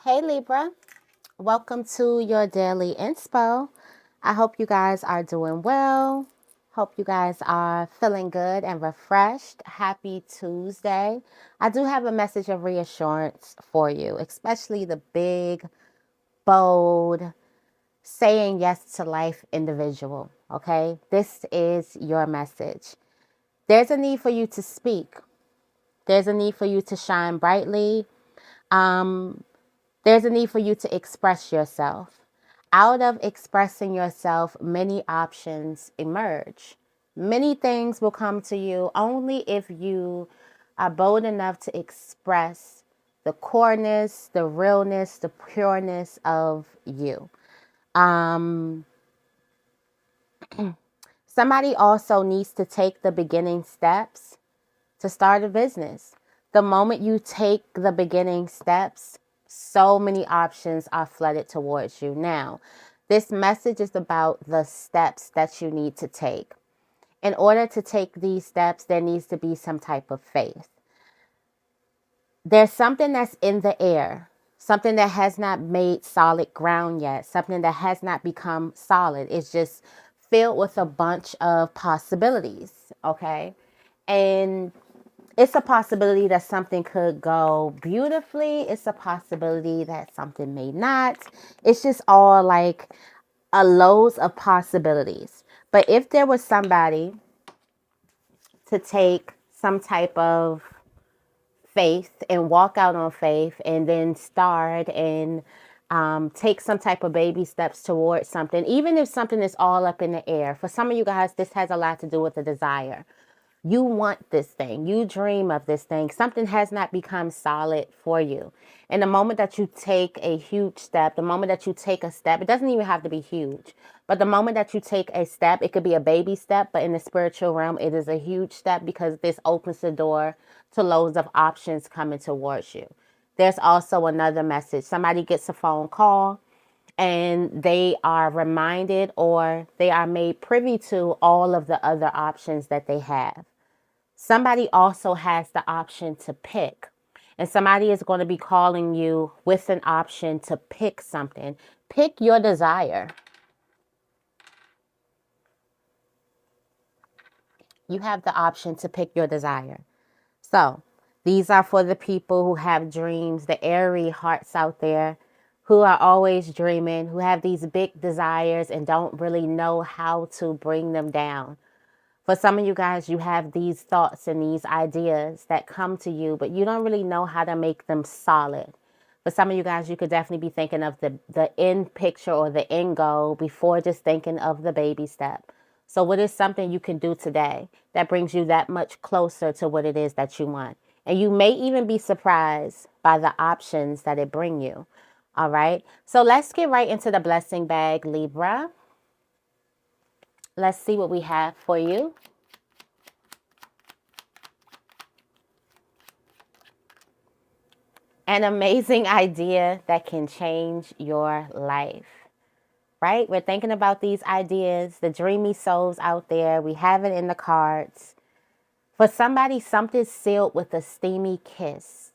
Hey Libra, welcome to your daily inspo. I hope you guys are doing well. Hope you guys are feeling good and refreshed. Happy Tuesday. I do have a message of reassurance for you, especially the big, bold, saying yes to life individual. Okay, this is your message. There's a need for you to speak, there's a need for you to shine brightly. Um, There's a need for you to express yourself. Out of expressing yourself, many options emerge. Many things will come to you only if you are bold enough to express the coreness, the realness, the pureness of you. Um, Somebody also needs to take the beginning steps to start a business. The moment you take the beginning steps, so many options are flooded towards you. Now, this message is about the steps that you need to take. In order to take these steps, there needs to be some type of faith. There's something that's in the air, something that has not made solid ground yet, something that has not become solid. It's just filled with a bunch of possibilities, okay? And it's a possibility that something could go beautifully. It's a possibility that something may not. It's just all like a loads of possibilities. But if there was somebody to take some type of faith and walk out on faith and then start and take some type of baby steps towards something, even if something is all up in the air. For some of you guys, this has a lot to do with the desire. You want this thing. You dream of this thing. Something has not become solid for you. And the moment that you take a huge step, the moment that you take a step, it doesn't even have to be huge. But the moment that you take a step, it could be a baby step, but in the spiritual realm, it is a huge step because this opens the door to loads of options coming towards you. There's also another message. Somebody gets a phone call and they are reminded or they are made privy to all of the other options that they have. Somebody also has the option to pick. And somebody is going to be calling you with an option to pick something. Pick your desire. You have the option to pick your desire. So these are for the people who have dreams, the airy hearts out there who are always dreaming, who have these big desires and don't really know how to bring them down. For some of you guys, you have these thoughts and these ideas that come to you, but you don't really know how to make them solid. For some of you guys, you could definitely be thinking of the end picture or the end goal before just thinking of the baby step. So what is something you can do today that brings you that much closer to what it is that you want? And you may even be surprised by the options that it bring you. All right. So let's get right into the blessing bag, Libra. Let's see what we have for you. An amazing idea that can change your life, right? We're thinking about these ideas, the dreamy souls out there. We have it in the cards. For somebody, something sealed with a steamy kiss.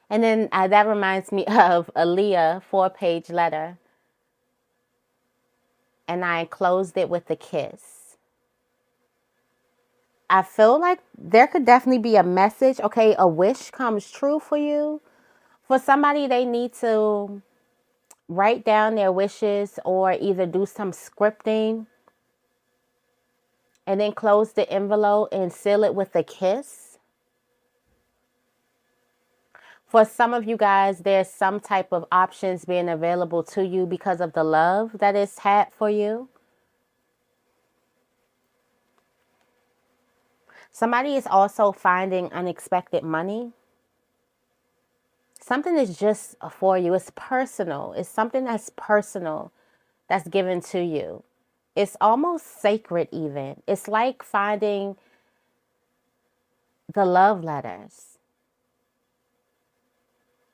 And then that reminds me of a Leah 4-page letter. And I closed it with a kiss. I feel like there could definitely be a message. Okay, a wish comes true for you. For somebody, they need to write down their wishes or either do some scripting and then close the envelope and seal it with a kiss. For some of you guys, there's some type of options being available to you because of the love that is had for you. Somebody is also finding unexpected money. Something is just for you. It's personal. It's something that's personal that's given to you. It's almost sacred even. It's like finding the love letters.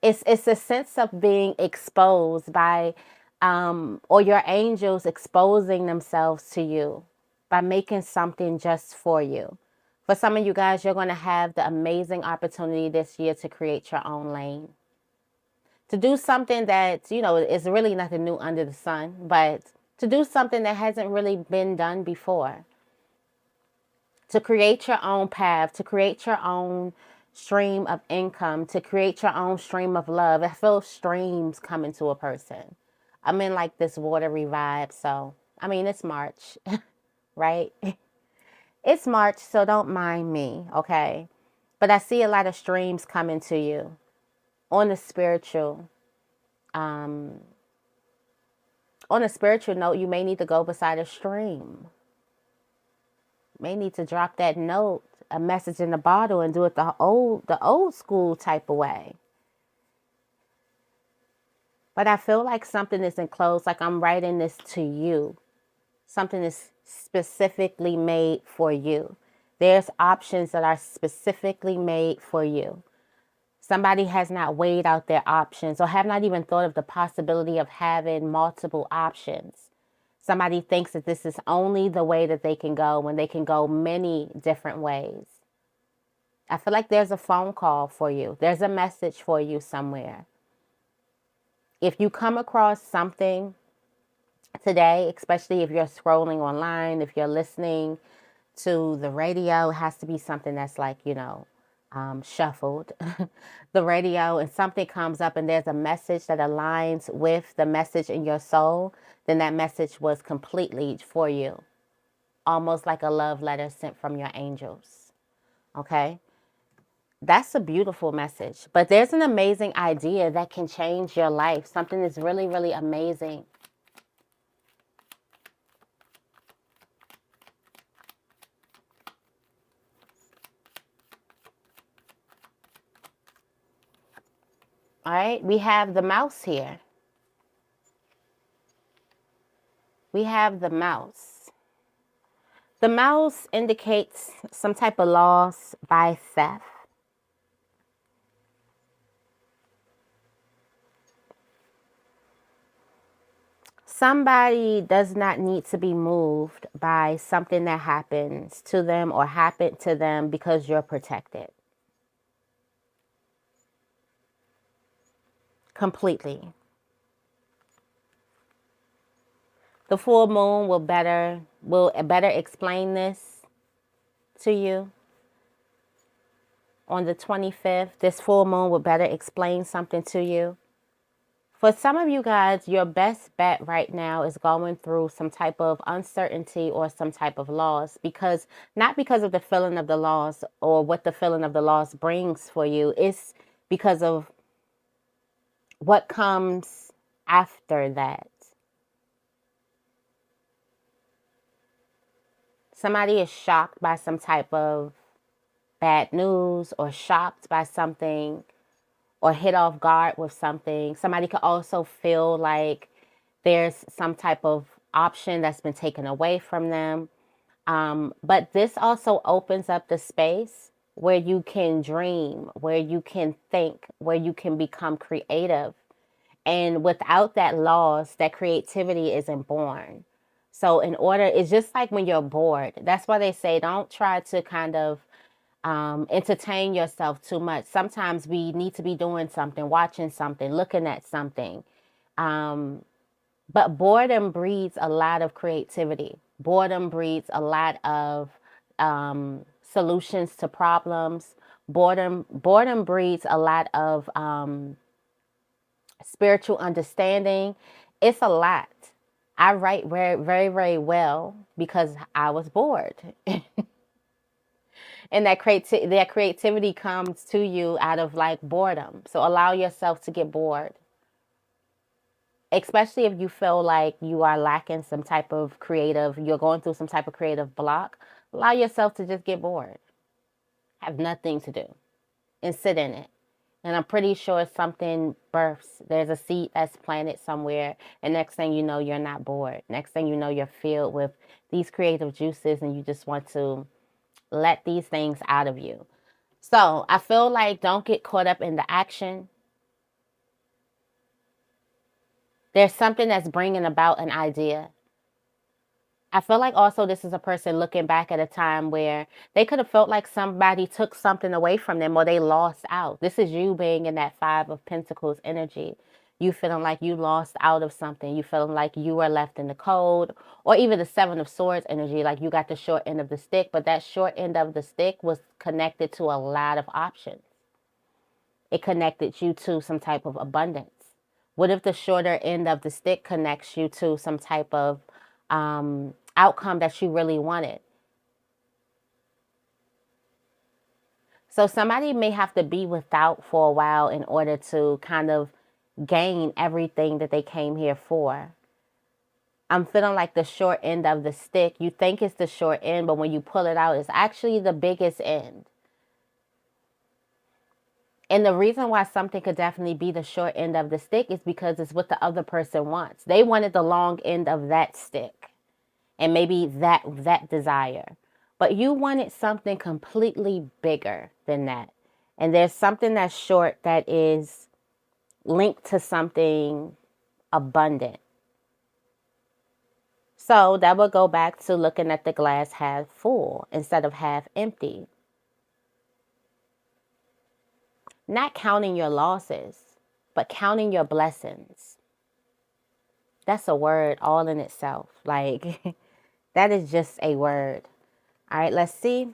It's a sense of being exposed by or your angels exposing themselves to you by making something just for you. For some of you guys, you're going to have the amazing opportunity this year to create your own lane. To do something that, is really nothing new under the sun, but to do something that hasn't really been done before. To create your own path, to create your own stream of income, to create your own stream of love. I feel streams coming to a person. I'm in like this watery vibe. So, I mean, it's March, right? It's March, so don't mind me, okay? But I see a lot of streams coming to you on the spiritual. Um, on a spiritual note, you may need to go beside a stream. May need to drop that note, a message in the bottle, and do it the old school type of way. But I feel like something is enclosed, like I'm writing this to you. Something is specifically made for you. There's options that are specifically made for you. Somebody has not weighed out their options or have not even thought of the possibility of having multiple options. Somebody thinks that this is only the way that they can go when they can go many different ways. I feel like there's a phone call for you. There's a message for you somewhere. If you come across something today, especially if you're scrolling online, if you're listening to the radio, it has to be something that's like, shuffled. The radio, and something comes up and there's a message that aligns with the message in your soul, then that message was completely for you. Almost like a love letter sent from your angels. Okay? That's a beautiful message. But there's an amazing idea that can change your life. Something that's really, really amazing. All right? We have the mouse here. We have the mouse. The mouse indicates some type of loss by theft. Somebody does not need to be moved by something that happens to them or happened to them because you're protected. Completely. The full moon will better explain this to you. On the 25th, this full moon will better explain something to you. For some of you guys, your best bet right now is going through some type of uncertainty or some type of loss, because not because of the feeling of the loss or what the feeling of the loss brings for you. It's because of what comes after that. Somebody is shocked by some type of bad news or shocked by something or hit off guard with something. Somebody could also feel like there's some type of option that's been taken away from them. But this also opens up the space where you can dream, where you can think, where you can become creative. And without that loss, that creativity isn't born. So it's just like when you're bored. That's why they say don't try to kind of entertain yourself too much. Sometimes we need to be doing something, watching something, looking at something. But boredom breeds a lot of creativity. Boredom breeds a lot of solutions to problems. Boredom breeds a lot of spiritual understanding. It's a lot. I write very, very, very well because I was bored. And that creativity comes to you out of like boredom. So allow yourself to get bored. Especially if you feel like you are lacking some type of you're going through some type of creative block. Allow yourself to just get bored. Have nothing to do and sit in it. And I'm pretty sure something births. There's a seed that's planted somewhere. And next thing you know, you're not bored. Next thing you know, you're filled with these creative juices and you just want to let these things out of you. So I feel like don't get caught up in the action. There's something that's bringing about an idea. I feel like also this is a person looking back at a time where they could have felt like somebody took something away from them or they lost out. This is you being in that Five of Pentacles energy. You feeling like you lost out of something. You feeling like you were left in the cold, or even the Seven of Swords energy, like you got the short end of the stick, but that short end of the stick was connected to a lot of options. It connected you to some type of abundance. What if the shorter end of the stick connects you to some type of outcome that you really wanted? So somebody may have to be without for a while in order to kind of gain everything that they came here for. I'm feeling like the short end of the stick. You think it's the short end, but when you pull it out, it's actually the biggest end. And the reason why something could definitely be the short end of the stick is because it's what the other person wants. They wanted the long end of that stick and maybe that desire. But you wanted something completely bigger than that. And there's something that's short that is linked to something abundant. So that would go back to looking at the glass half full instead of half empty. Not counting your losses, but counting your blessings. That's a word all in itself. Like, that is just a word. All right, let's see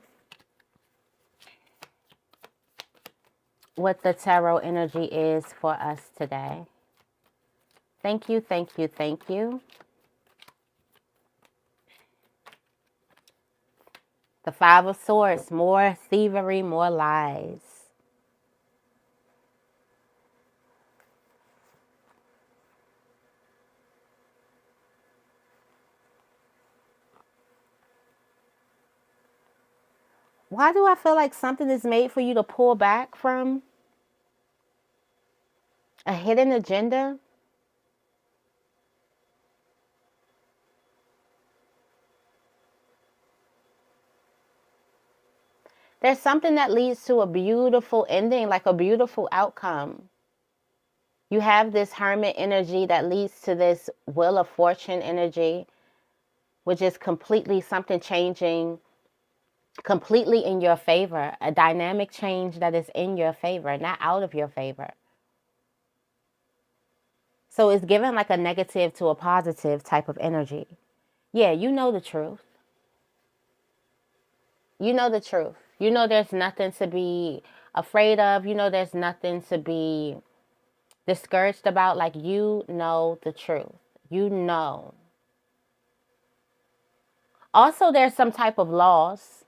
what the tarot energy is for us today. Thank you, thank you, thank you. The Five of Swords, more thievery, more lies. Why do I feel like something is made for you to pull back from? A hidden agenda? There's something that leads to a beautiful ending, like a beautiful outcome. You have this Hermit energy that leads to this Wheel of Fortune energy, which is completely something changing completely in your favor, a dynamic change that is in your favor, not out of your favor. So it's given like a negative to a positive type of energy. Yeah, you know the truth. You know the truth. You know there's nothing to be afraid of. You know there's nothing to be discouraged about. Like, you know the truth. You know. Also, there's some type of loss.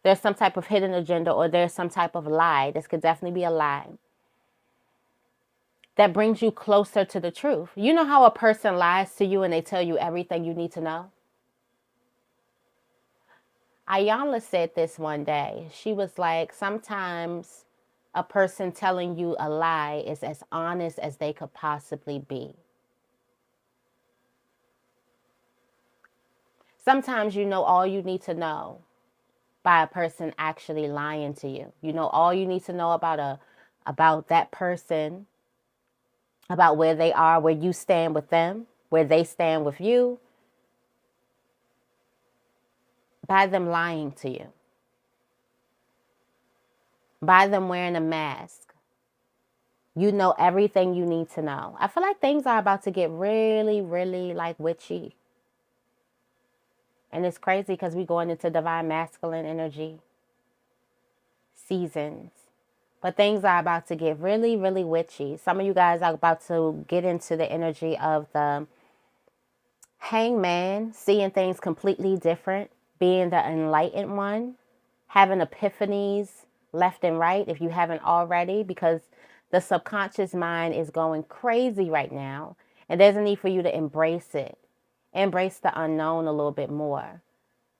There's some type of hidden agenda, or there's some type of lie. This could definitely be a lie that brings you closer to the truth. You know how a person lies to you and they tell you everything you need to know? Ayanla said this one day. She was like, sometimes a person telling you a lie is as honest as they could possibly be. Sometimes you know all you need to know by a person actually lying to you. You know all you need to know about that person, about where they are, where you stand with them, where they stand with you, by them lying to you, by them wearing a mask. You know everything you need to know. I feel like things are about to get really, really like witchy. And it's crazy because we're going into divine masculine energy seasons. But things are about to get really, really witchy. Some of you guys are about to get into the energy of the hangman, seeing things completely different, being the enlightened one, having epiphanies left and right if you haven't already, because the subconscious mind is going crazy right now. And there's a need for you to embrace it. Embrace the unknown a little bit more.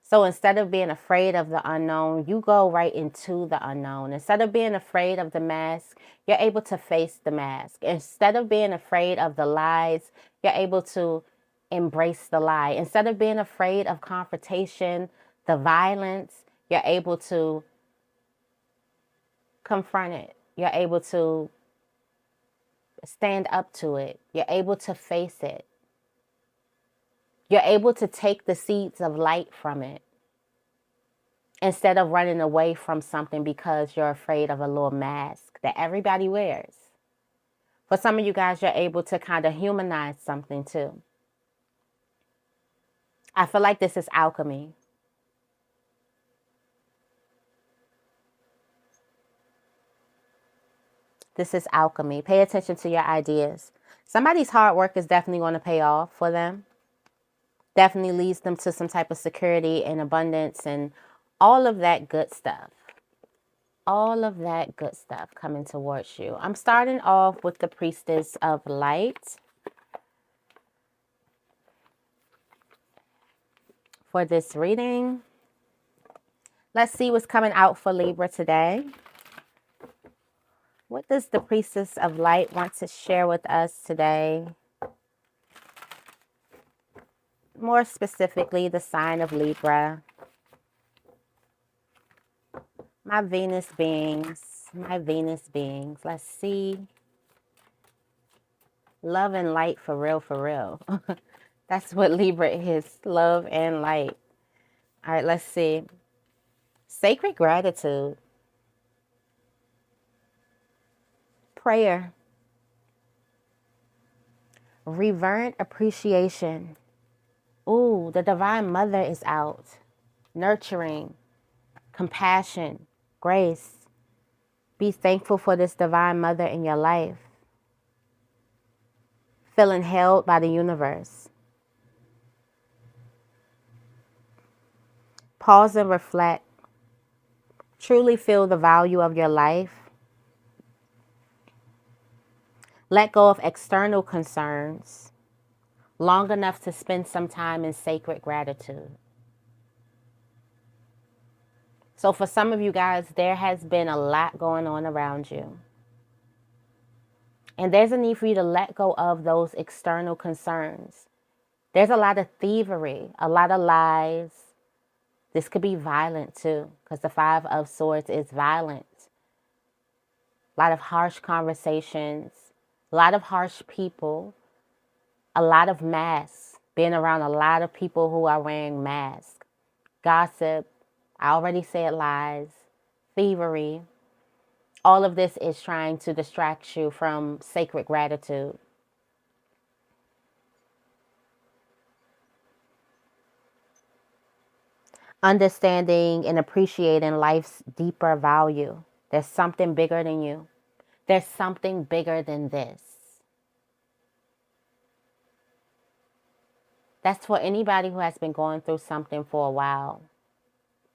So instead of being afraid of the unknown, you go right into the unknown. Instead of being afraid of the mask, you're able to face the mask. Instead of being afraid of the lies, you're able to embrace the lie. Instead of being afraid of confrontation, the violence, you're able to confront it. You're able to stand up to it. You're able to face it. You're able to take the seeds of light from it instead of running away from something because you're afraid of a little mask that everybody wears. For some of you guys, you're able to kind of humanize something too. I feel like this is alchemy. This is alchemy. Pay attention to your ideas. Somebody's hard work is definitely going to pay off for them. Definitely leads them to some type of security and abundance and all of that good stuff. All of that good stuff coming towards you. I'm starting off with the Priestess of Light for this reading. Let's see what's coming out for Libra today. What does the Priestess of Light want to share with us today? More specifically, the sign of Libra. My Venus beings. My Venus beings. Let's see. Love and light for real, for real. That's what Libra is. Love and light. All right, let's see. Sacred gratitude. Prayer. Reverent appreciation. Ooh, the Divine Mother is out. Nurturing, compassion, grace. Be thankful for this Divine Mother in your life. Feeling held by the universe. Pause and reflect. Truly feel the value of your life. Let go of external concerns long enough to spend some time in sacred gratitude. So for some of you guys, there has been a lot going on around you. And there's a need for you to let go of those external concerns. There's a lot of thievery, a lot of lies. This could be violent too, because the Five of Swords is violent. A lot of harsh conversations, a lot of harsh people, a lot of masks, being around a lot of people who are wearing masks. Gossip, I already said lies, thievery. All of this is trying to distract you from sacred gratitude. Understanding and appreciating life's deeper value. There's something bigger than you. There's something bigger than this. That's for anybody who has been going through something for a while.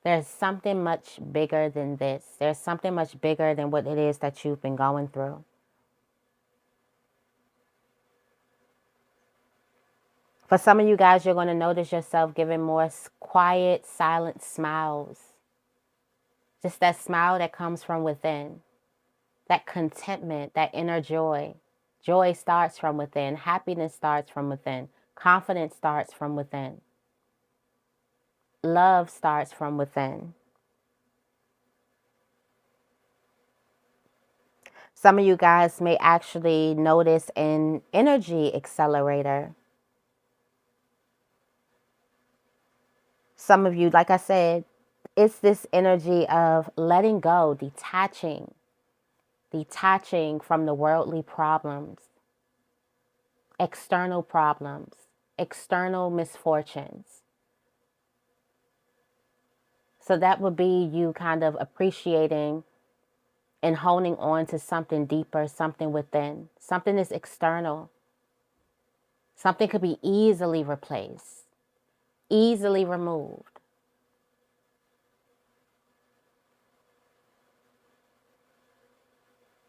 There's something much bigger than this. There's something much bigger than what it is that you've been going through. For some of you guys, you're going to notice yourself giving more quiet, silent smiles. Just that smile that comes from within. That contentment, that inner joy. Joy starts from within. Happiness starts from within. Confidence starts from within. Love starts from within. Some of you guys may actually notice an energy accelerator. Some of you, like I said, it's this energy of letting go, detaching from the worldly problems, external misfortunes. So that would be you kind of appreciating and holding on to something deeper, something within. Something is external. Something could be easily replaced, easily removed.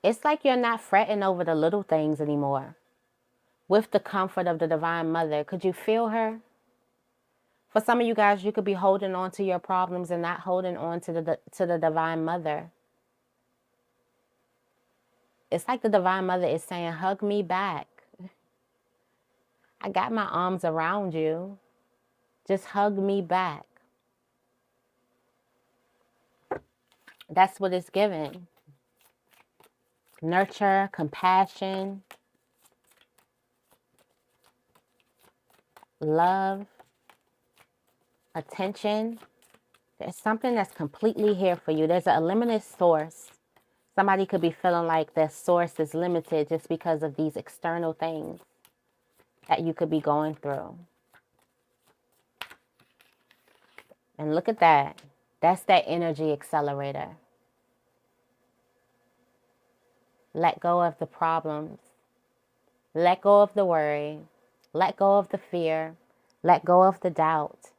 It's like you're not fretting over the little things anymore. With the comfort of the Divine Mother, could you feel her? For some of you guys, you could be holding on to your problems and not holding on to the Divine Mother. It's like the Divine Mother is saying, hug me back. I got my arms around you. Just hug me back. That's what it's giving. Nurture, compassion, love. attention. There's something that's completely here for you. There's a limited source. Somebody could be feeling like their source is limited just because of these external things that you could be going through. And look at that. That's that energy accelerator. Let go of the problems. Let go of the worry. Let go of the fear. Let go of the doubt.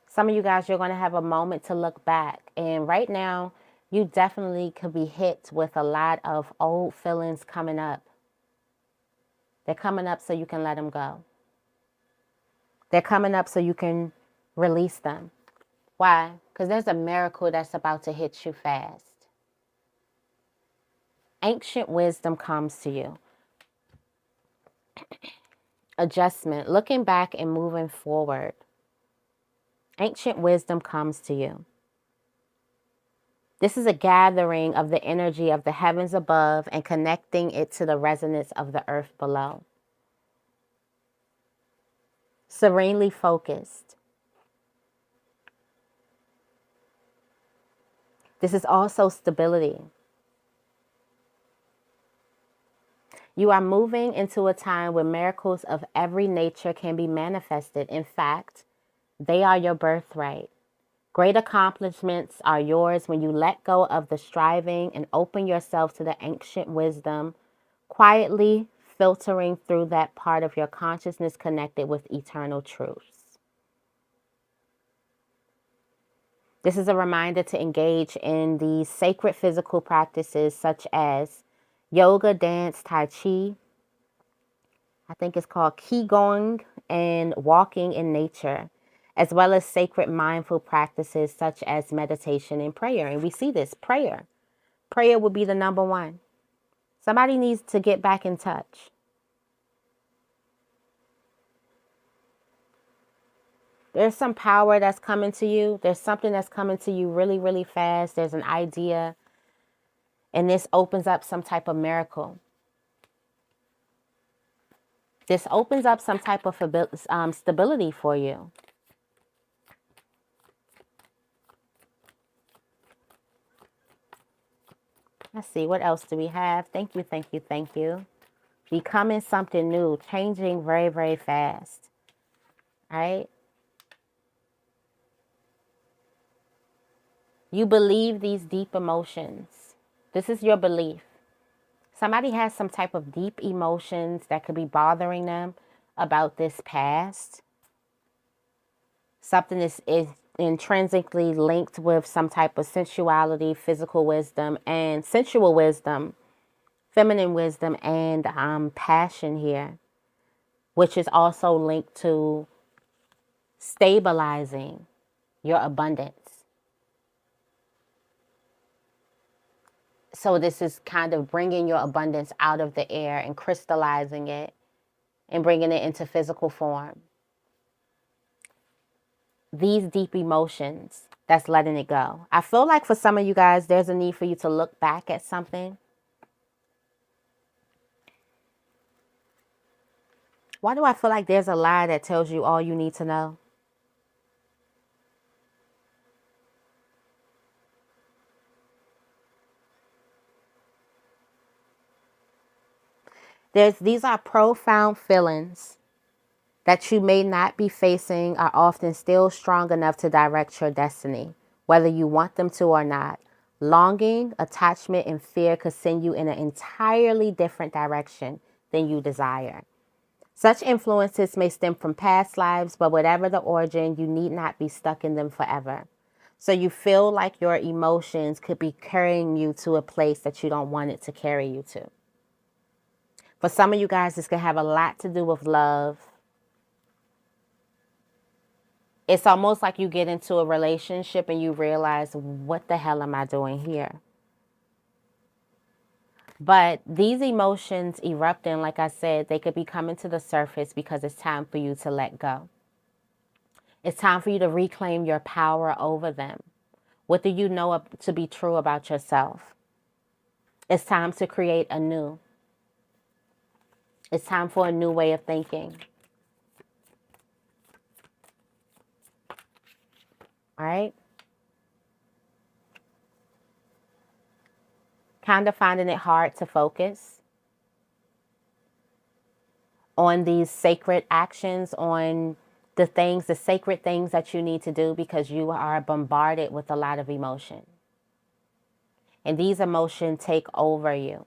Some of you guys, you're going to have a moment to look back. And right now, you definitely could be hit with a lot of old feelings coming up. They're coming up so you can let them go. They're coming up so you can release them. Why? Because there's a miracle that's about to hit you fast. Ancient wisdom comes to you. Adjustment, looking back and moving forward. Ancient wisdom comes to you. This is a gathering of the energy of the heavens above and connecting it to the resonance of the earth below. Serenely focused. This is also stability. You are moving into a time where miracles of every nature can be manifested. In fact, they are your birthright. Great accomplishments are yours when you let go of the striving and open yourself to the ancient wisdom, quietly filtering through that part of your consciousness connected with eternal truths. This is a reminder to engage in these sacred physical practices such as yoga, dance, tai chi. I think it's called qigong, and walking in nature, as well as sacred mindful practices such as meditation and prayer. And we see this, prayer. Prayer would be the number one. Somebody needs to get back in touch. There's some power that's coming to you. There's something that's coming to you really, really fast. There's an idea. And this opens up some type of miracle. This opens up some type of stability for you. Let's see, what else do we have? Thank you, thank you, thank you. Becoming something new, changing very, very fast. All right? You believe these deep emotions. This is your belief. Somebody has some type of deep emotions that could be bothering them about this past. Something is intrinsically linked with some type of sensuality, physical wisdom, and sensual wisdom, feminine wisdom, and passion here, which is also linked to stabilizing your abundance. So this is kind of bringing your abundance out of the air and crystallizing it and bringing it into physical form. These deep emotions, that's letting it go. I feel like for some of you guys, there's a need for you to look back at something. Why do I feel like there's a lie that tells you all you need to know? These are profound feelings that you may not be facing are often still strong enough to direct your destiny, whether you want them to or not. Longing, attachment, and fear could send you in an entirely different direction than you desire. Such influences may stem from past lives, but whatever the origin, you need not be stuck in them forever. So you feel like your emotions could be carrying you to a place that you don't want it to carry you to. For some of you guys, this could have a lot to do with love. It's almost like you get into a relationship and you realize, what the hell am I doing here? But these emotions erupting, like I said, they could be coming to the surface because it's time for you to let go. It's time for you to reclaim your power over them. What do you know to be true about yourself? It's time to create anew. It's time for a new way of thinking. All right. Kind of finding it hard to focus on these sacred actions, on the things, the sacred things that you need to do, because you are bombarded with a lot of emotion. And these emotions take over you.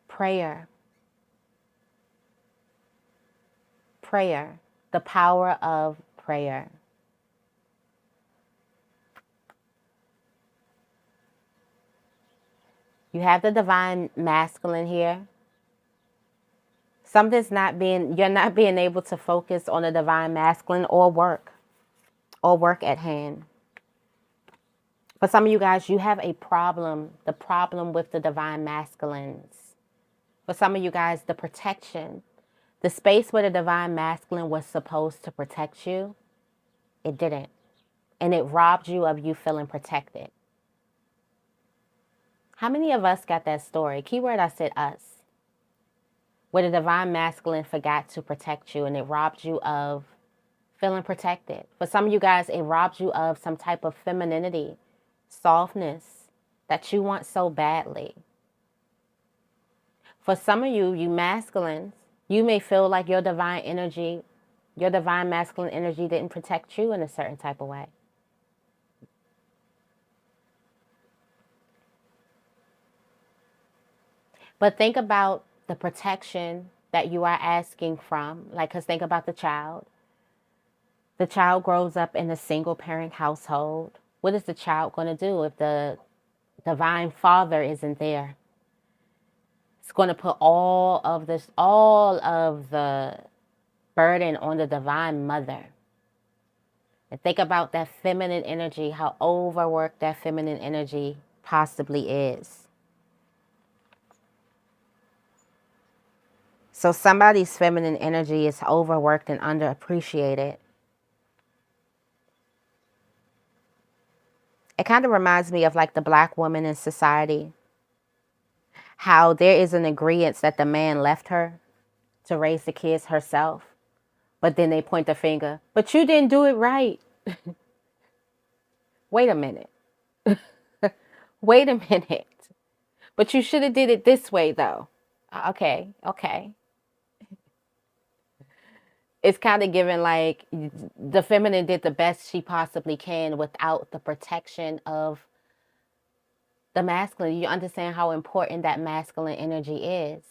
Prayer. Prayer. The power of prayer. You have the divine masculine here. You're not being able to focus on the divine masculine or work at hand. For some of you guys, you have a problem, the problem with the divine masculines. For some of you guys, the protection, the space where the divine masculine was supposed to protect you, it didn't. And it robbed you of you feeling protected. How many of us got that story? Keyword, I said us. Where the divine masculine forgot to protect you and it robbed you of feeling protected. For some of you guys, it robbed you of some type of femininity, softness that you want so badly. For some of you, you masculines, you may feel like your divine energy, your divine masculine energy didn't protect you in a certain type of way. But think about the protection that you are asking from. Like, because think about the child. The child grows up in a single parent household. What is the child going to do if the divine father isn't there? It's going to put all of the burden on the divine mother. And think about that feminine energy, how overworked that feminine energy possibly is. So somebody's feminine energy is overworked and underappreciated. It kind of reminds me of like the black woman in society. How there is an agreement that the man left her to raise the kids herself. But then they point the finger. But you didn't do it right. Wait a minute. Wait a minute. But you should have did it this way though. Okay. It's kind of given like the feminine did the best she possibly can without the protection of the masculine. You understand how important that masculine energy is.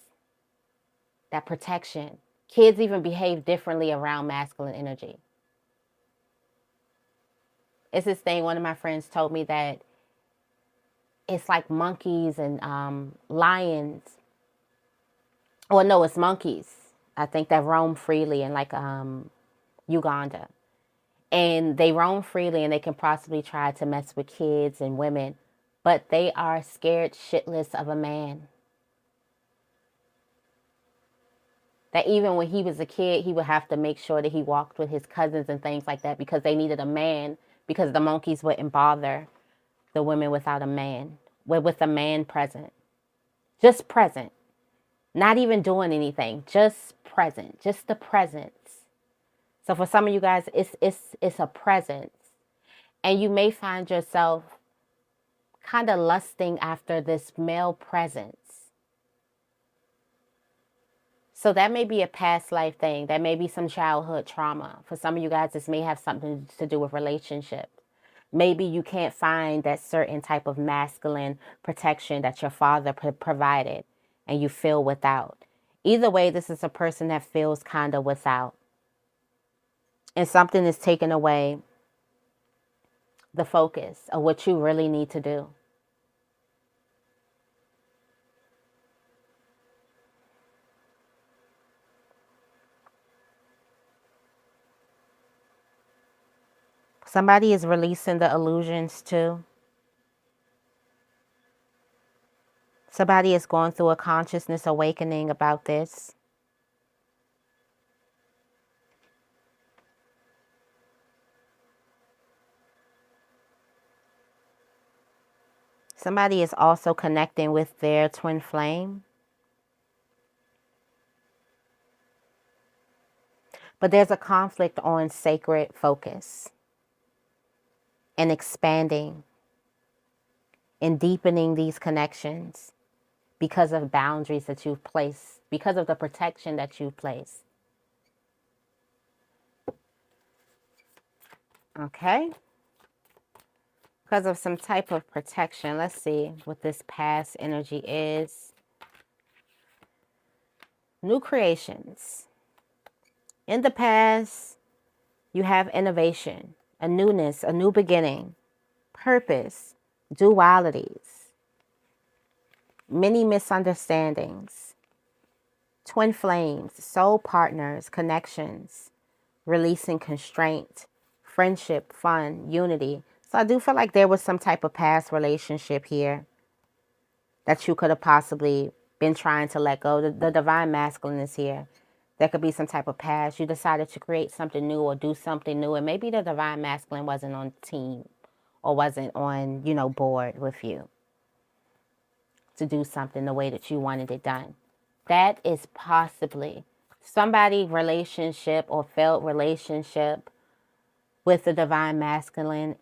That protection. Kids even behave differently around masculine energy. It's this thing, one of my friends told me that it's like monkeys and lions. Well, no, it's monkeys. I think that roam freely in like Uganda. And they roam freely and they can possibly try to mess with kids and women. But they are scared shitless of a man. That even when he was a kid, he would have to make sure that he walked with his cousins and things like that because they needed a man, because the monkeys wouldn't bother the women without a man, with a man present. Just present. Not even doing anything, just present, just the presence. So for some of you guys, it's a presence. And you may find yourself kind of lusting after this male presence. So that may be a past life thing. That may be some childhood trauma. For some of you guys, this may have something to do with relationships. Maybe you can't find that certain type of masculine protection that your father provided and you feel without. Either way, this is a person that feels kind of without. And something is taking away the focus of what you really need to do. Somebody is releasing the illusions too. Somebody is going through a consciousness awakening about this. Somebody is also connecting with their twin flame. But there's a conflict on sacred focus. and expanding and deepening these connections because of boundaries that you've placed, because of the protection that you've placed. Okay? Because of some type of protection. Let's see what this past energy is. New creations. In the past, you have innovation, a newness, a new beginning, purpose, dualities, many misunderstandings, twin flames, soul partners, connections, releasing constraint, friendship, fun, unity. So I do feel like there was some type of past relationship here that you could have possibly been trying to let go. The divine masculine is here. There could be some type of past. You decided to create something new or do something new. And maybe the divine masculine wasn't on team or wasn't on, board with you to do something the way that you wanted it done. That is possibly somebody relationship or failed relationship with the divine masculine.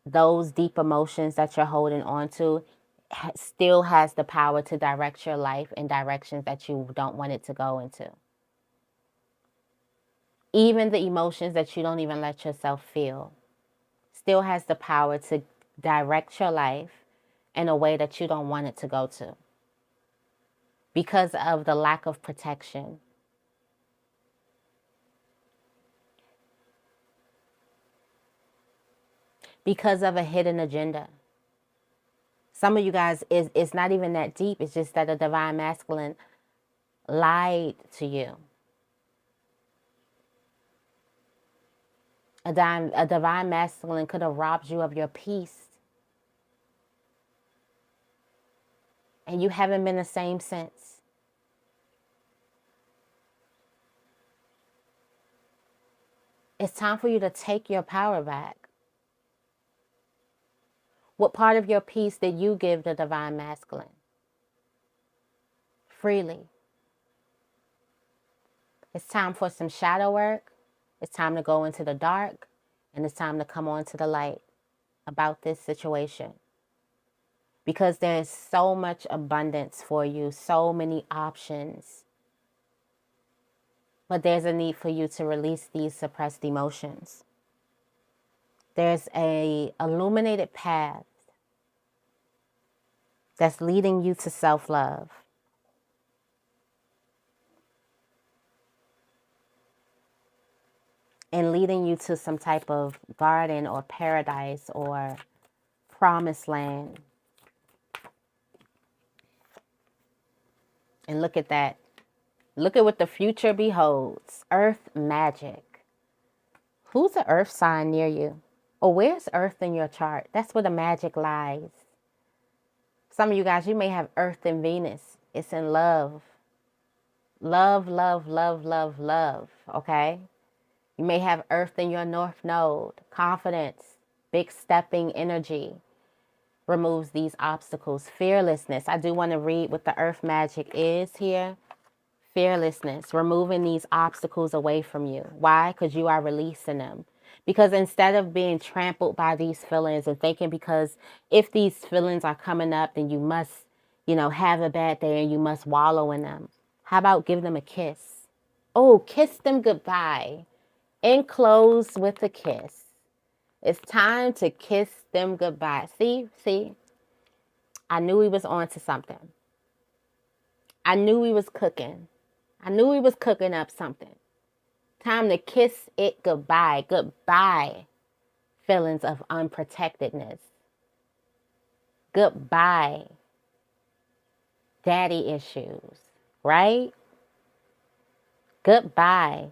Those deep emotions that you're holding on to still has the power to direct your life in directions that you don't want it to go into. Even the emotions that you don't even let yourself feel still has the power to direct your life in a way that you don't want it to go to because of the lack of protection. Because of a hidden agenda. Some of you guys, it's not even that deep. It's just that the divine masculine lied to you. A divine masculine could have robbed you of your peace. And you haven't been the same since. It's time for you to take your power back. What part of your peace did you give the divine masculine? Freely. It's time for some shadow work. It's time to go into the dark. And it's time to come on to the light about this situation. Because there's so much abundance for you, so many options. But there's a need for you to release these suppressed emotions. There's a illuminated path that's leading you to self-love. And leading you to some type of garden or paradise or promised land. And look at that. Look at what the future beholds. Earth magic. Who's the earth sign near you? Or where's earth in your chart? That's where the magic lies. Some of you guys, you may have earth in Venus. It's in love. Love, love, love, love, love. Okay? You may have earth in your north node. Confidence, big stepping energy removes these obstacles. Fearlessness. I do want to read what the earth magic is here. Fearlessness, removing these obstacles away from you. Why? Because you are releasing them. Because instead of being trampled by these feelings and thinking because if these feelings are coming up, then you must, have a bad day and you must wallow in them. How about give them a kiss? Oh, kiss them goodbye. And close with a kiss. It's time to kiss them goodbye. See, I knew he was on to something. I knew he was cooking. I knew he was cooking up something. Time to kiss it goodbye. Goodbye, feelings of unprotectedness. Goodbye, daddy issues, right? Goodbye,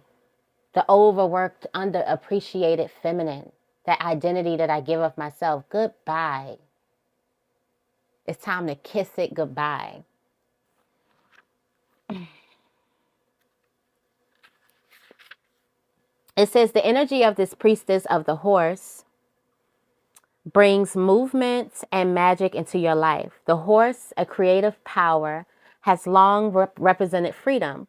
the overworked, underappreciated feminine. That identity that I give of myself. Goodbye. It's time to kiss it goodbye. It says the energy of this priestess of the horse brings movement and magic into your life. The horse, a creative power, has long represented freedom.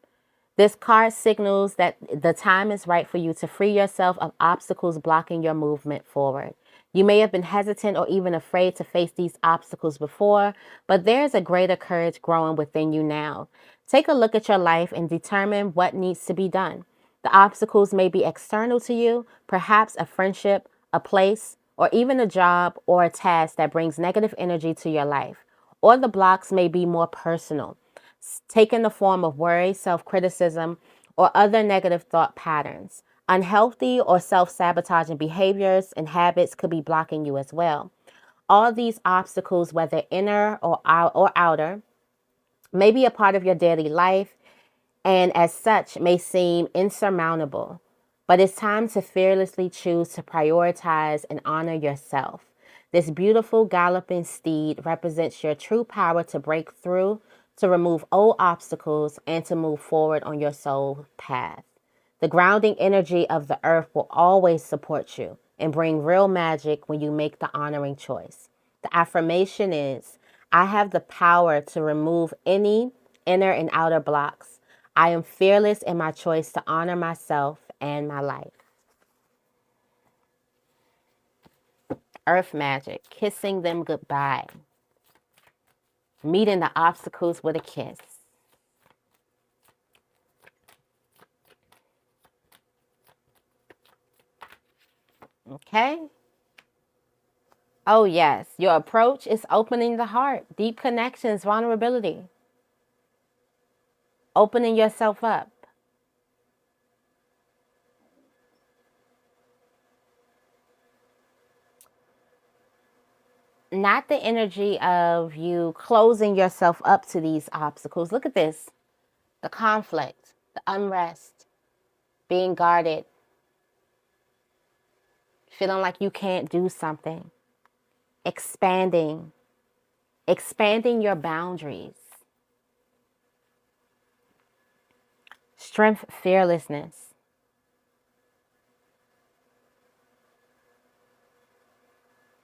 This card signals that the time is right for you to free yourself of obstacles blocking your movement forward. You may have been hesitant or even afraid to face these obstacles before, but there's a greater courage growing within you now. Take a look at your life and determine what needs to be done. The obstacles may be external to you, perhaps a friendship, a place, or even a job or a task that brings negative energy to your life. Or the blocks may be more personal, taking the form of worry, self-criticism, or other negative thought patterns. Unhealthy or self-sabotaging behaviors and habits could be blocking you as well. All these obstacles, whether inner or outer, may be a part of your daily life and as such may seem insurmountable. But it's time to fearlessly choose to prioritize and honor yourself. This beautiful galloping steed represents your true power to break through, to remove old obstacles, and to move forward on your soul path. The grounding energy of the earth will always support you and bring real magic when you make the honoring choice. The affirmation is, I have the power to remove any inner and outer blocks. I am fearless in my choice to honor myself and my life. Earth magic, kissing them goodbye. Meeting the obstacles with a kiss. Okay? Oh, yes. Your approach is opening the heart, deep connections, vulnerability. Opening yourself up. Not the energy of you closing yourself up to these obstacles. Look at this. The conflict, the unrest, being guarded, feeling like you can't do something, expanding your boundaries, strength, fearlessness,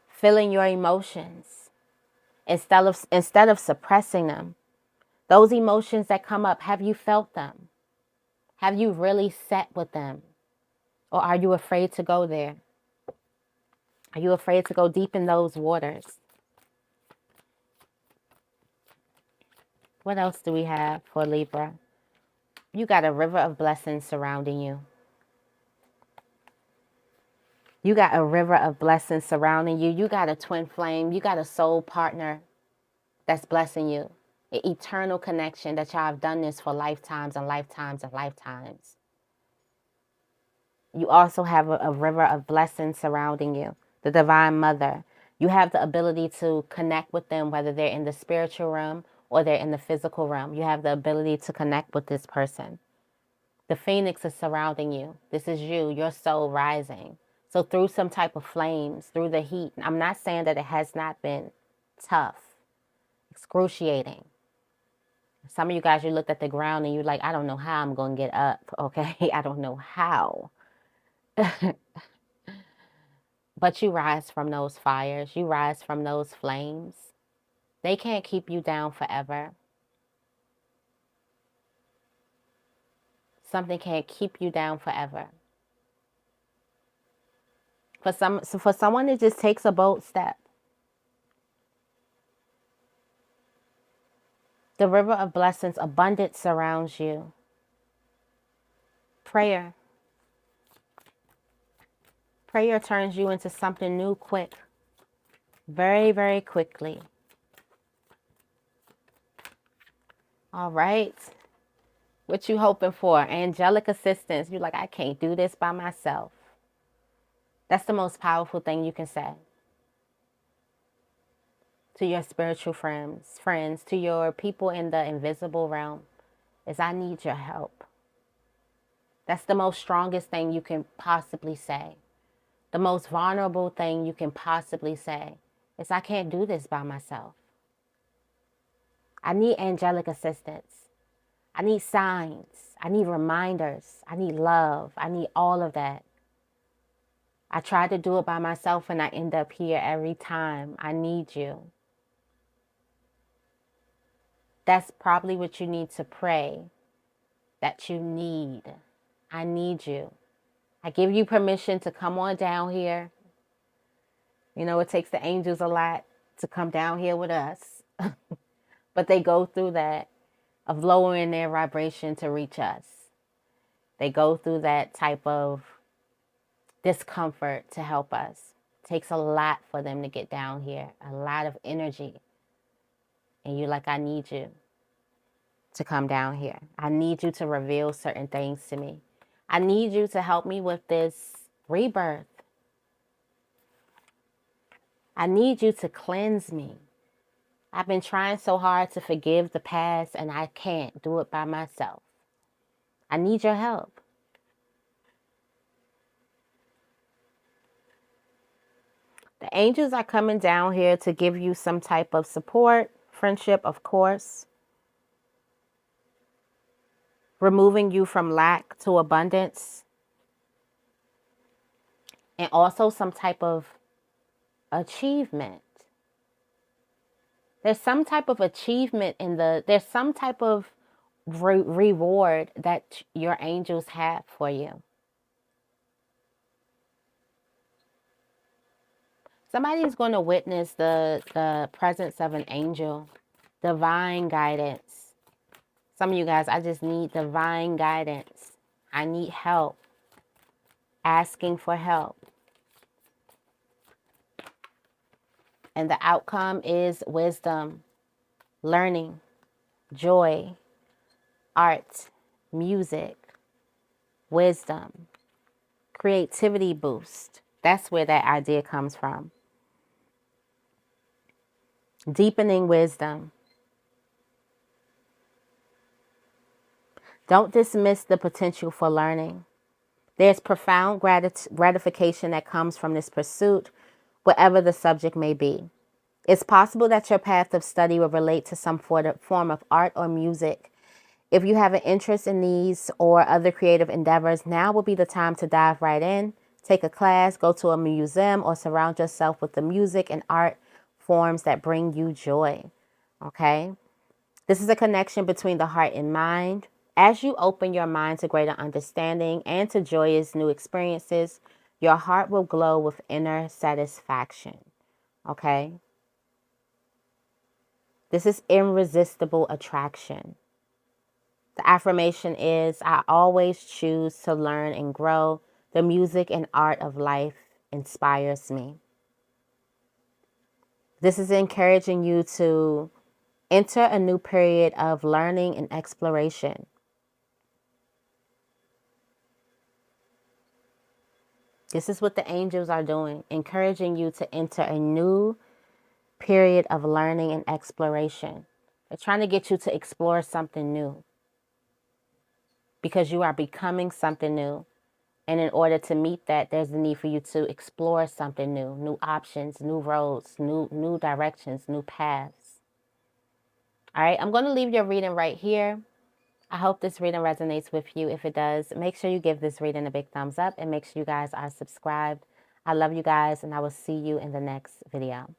feeling your emotions instead of suppressing them. Those emotions that come up, have you felt them? Have you really sat with them? Or are you afraid to go there? Are you afraid to go deep in those waters? What else do we have for Libra? You got a river of blessings surrounding you. You got a river of blessings surrounding you. You got a twin flame. You got a soul partner that's blessing you. An eternal connection that y'all have done this for lifetimes and lifetimes and lifetimes. You also have a river of blessings surrounding you. The Divine Mother. You have the ability to connect with them, whether they're in the spiritual realm or they're in the physical realm. You have the ability to connect with this person. The Phoenix is surrounding you. This is you, your soul rising. So through some type of flames, through the heat. I'm not saying that it has not been tough, excruciating. Some of you guys, you looked at the ground and you're like, I don't know how I'm going to get up, okay? I don't know how. But you rise from those fires. You rise from those flames. They can't keep you down forever. Something can't keep you down forever. For someone, it just takes a bold step. The river of blessings, abundance surrounds you. Prayer. Prayer turns you into something new quick. Very, very quickly. All right. What you hoping for? Angelic assistance. You're like, I can't do this by myself. That's the most powerful thing you can say to your spiritual friends, to your people in the invisible realm, is I need your help. That's the most strongest thing you can possibly say. The most vulnerable thing you can possibly say is I can't do this by myself. I need angelic assistance. I need signs. I need reminders. I need love. I need all of that. I try to do it by myself and I end up here every time. I need you. That's probably what you need to pray. That you need. I need you. I give you permission to come on down here You know, it takes the angels a lot to come down here with us. But they go through that of lowering their vibration to reach us. They go through that type of discomfort to help us. It takes a lot for them to get down here, a lot of energy. And you're like, I need you to come down here. I need you to reveal certain things to me. I need you to help me with this rebirth. I need you to cleanse me. I've been trying so hard to forgive the past and I can't do it by myself. I need your help. The angels are coming down here to give you some type of support, friendship, of course, removing you from lack to abundance, and also some type of achievement. There's some type of achievement there's some type of reward that your angels have for you. Somebody's going to witness the presence of an angel, divine guidance. Some of you guys, I just need divine guidance. I need help, asking for help. And the outcome is wisdom, learning, joy, art, music, wisdom, creativity boost. That's where that idea comes from. Deepening wisdom. Don't dismiss the potential for learning. There's profound gratification that comes from this pursuit, whatever the subject may be. It's possible that your path of study will relate to some form of art or music. If you have an interest in these or other creative endeavors, now will be the time to dive right in. Take a class, go to a museum, or surround yourself with the music and art forms that bring you joy. Okay? This is a connection between the heart and mind. As you open your mind to greater understanding and to joyous new experiences, your heart will glow with inner satisfaction. Okay? This is irresistible attraction. The affirmation is, I always choose to learn and grow. The music and art of life inspires me. This is encouraging you to enter a new period of learning and exploration. This is what the angels are doing, encouraging you to enter a new period of learning and exploration. They're trying to get you to explore something new because you are becoming something new. And in order to meet that, there's the need for you to explore something new, new options, new roads, new directions, new paths. All right, I'm going to leave your reading right here. I hope this reading resonates with you. If it does, make sure you give this reading a big thumbs up and make sure you guys are subscribed. I love you guys, and I will see you in the next video.